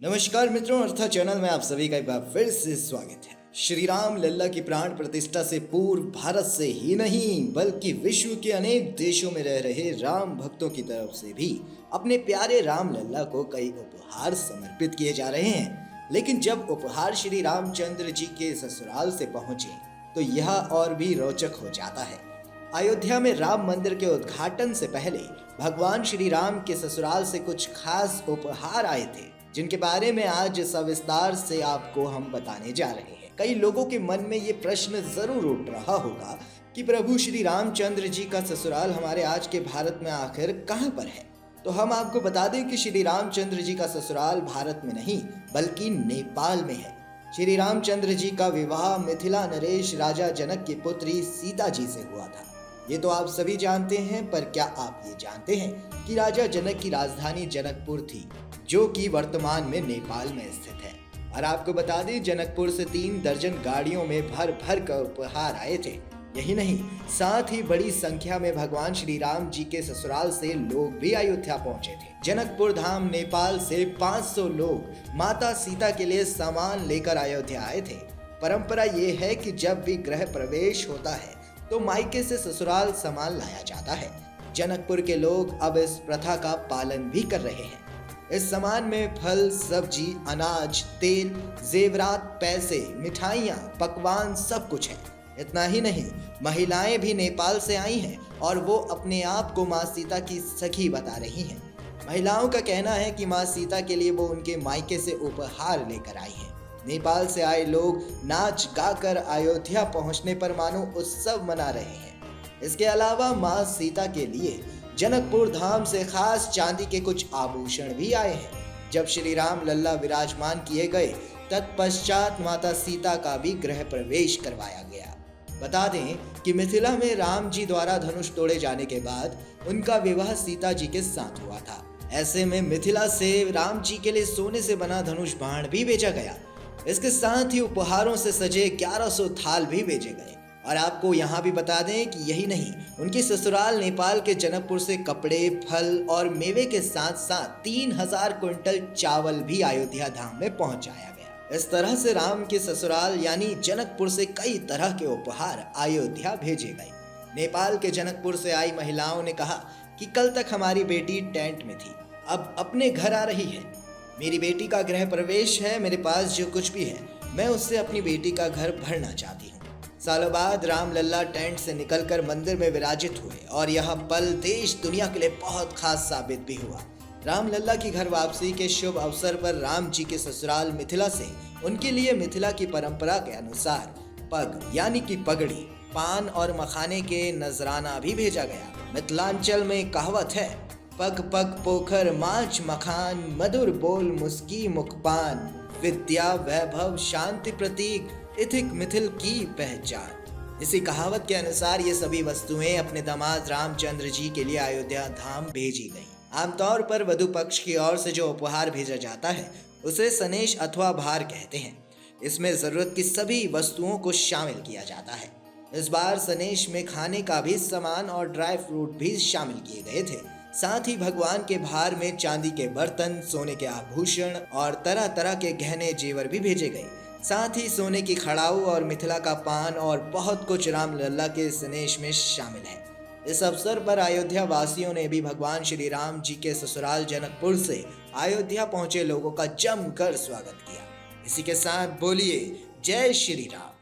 नमस्कार मित्रों, अर्था चैनल में आप सभी का एक बार फिर से स्वागत है। श्री राम लल्ला की प्राण प्रतिष्ठा से पूर्व भारत से ही नहीं बल्कि विश्व के अनेक देशों में रह रहे राम भक्तों की तरफ से भी अपने प्यारे राम लल्ला को कई उपहार समर्पित किए जा रहे हैं। लेकिन जब उपहार श्री रामचंद्र जी के ससुराल से पहुंचे तो यह और भी रोचक हो जाता है। अयोध्या में राम मंदिर के उद्घाटन से पहले भगवान श्री राम के ससुराल से कुछ खास उपहार आए थे, जिनके बारे में आज सविस्तार से आपको हम बताने जा रहे हैं। कई लोगों के मन में ये प्रश्न जरूर उठ रहा होगा कि प्रभु श्री रामचंद्र जी का ससुराल हमारे आज के भारत में आखिर कहाँ पर है। तो हम आपको बता दें कि श्री रामचंद्र जी का ससुराल भारत में नहीं बल्कि नेपाल में है। श्री रामचंद्र जी का विवाह मिथिला नरेश राजा जनक की पुत्री सीता जी से हुआ था। ये तो आप सभी जानते हैं, पर क्या आप ये जानते हैं कि राजा जनक की राजधानी जनकपुर थी, जो कि वर्तमान में नेपाल में स्थित है। और आपको बता दें, जनकपुर से 3 दर्जन गाड़ियों में भर भर कर उपहार आए थे। यही नहीं, साथ ही बड़ी संख्या में भगवान श्री राम जी के ससुराल से लोग भी अयोध्या पहुंचे थे। जनकपुर धाम नेपाल से 500 लोग माता सीता के लिए सामान लेकर अयोध्या आए थे। परंपरा ये है कि जब भी गृह प्रवेश होता है तो मायके से ससुराल सामान लाया जाता है। जनकपुर के लोग अब इस प्रथा का पालन भी कर रहे हैं। इस सामान में फल, सब्जी, अनाज, तेल, जेवरात, पैसे, मिठाइयाँ, पकवान सब कुछ है। इतना ही नहीं, महिलाएं भी नेपाल से आई हैं और वो अपने आप को माँ सीता की सखी बता रही हैं। महिलाओं का कहना है कि माँ सीता के लिए वो उनके मायके से उपहार लेकर आई हैं। नेपाल से आए लोग नाच गाकर अयोध्या पहुंचने पर मानो उत्सव मना रहे हैं। इसके अलावा माँ सीता के लिए जनकपुर धाम से खास चांदी के कुछ आभूषण भी आए हैं। जब श्री राम लल्ला विराजमान किए गए तत्पश्चात माता सीता का भी गृह प्रवेश करवाया गया। बता दें कि मिथिला में राम जी द्वारा धनुष तोड़े जाने के बाद उनका विवाह सीता जी के साथ हुआ था। ऐसे में मिथिला से राम जी के लिए सोने से बना धनुष बाण भी भेजा गया। इसके साथ ही उपहारों से सजे 1100 थाल भी भेजे गए। और आपको यहाँ भी बता दें कि यही नहीं, उनकी ससुराल नेपाल के जनकपुर से कपड़े, फल और मेवे के साथ साथ 3000 क्विंटल चावल भी अयोध्या धाम में पहुंचाया गया। इस तरह से राम के ससुराल यानी जनकपुर से कई तरह के उपहार अयोध्या भेजे गए। नेपाल के जनकपुर से आई महिलाओं ने कहा कि कल तक हमारी बेटी टेंट में थी, अब अपने घर आ रही है। मेरी बेटी का गृह प्रवेश है, मेरे पास जो कुछ भी है मैं उससे अपनी बेटी का घर भरना चाहती हूँ। सालों बाद राम लल्ला टेंट से निकलकर मंदिर में विराजित हुए और यह पल देश दुनिया के लिए बहुत खास साबित भी हुआ। राम लल्ला की घर वापसी के शुभ अवसर पर राम जी के ससुराल मिथिला से उनके लिए मिथिला की परंपरा के अनुसार पग यानी कि पगड़ी, पान और मखाने के नजराना भी भेजा गया। मिथिलांचल में कहावत है, पग पग पोखर माछ मखान, मधुर बोल मुस्की मुखपान, विद्या वैभव शांति प्रतीक, इथिक मिथिल की पहचान। इसी कहावत के अनुसार ये सभी वस्तुएं अपने दामाद रामचंद्र जी के लिए अयोध्या धाम भेजी गई। आमतौर पर वधु पक्ष की ओर से जो उपहार भेजा जाता है उसे सनेश अथवा भार कहते हैं। इसमें जरूरत की सभी वस्तुओं को शामिल किया जाता है। इस बार सनेश में खाने का भी सामान और ड्राई फ्रूट भी शामिल किए गए थे। साथ ही भगवान के भार में चांदी के बर्तन, सोने के आभूषण और तरह तरह के गहने जेवर भी भेजे गए। साथ ही सोने की खड़ाऊ और मिथिला का पान और बहुत कुछ राम लल्ला के स्नेह में शामिल है। इस अवसर पर अयोध्या वासियों ने भी भगवान श्री राम जी के ससुराल जनकपुर से अयोध्या पहुंचे लोगों का जमकर स्वागत किया। इसी के साथ बोलिए जय श्री राम।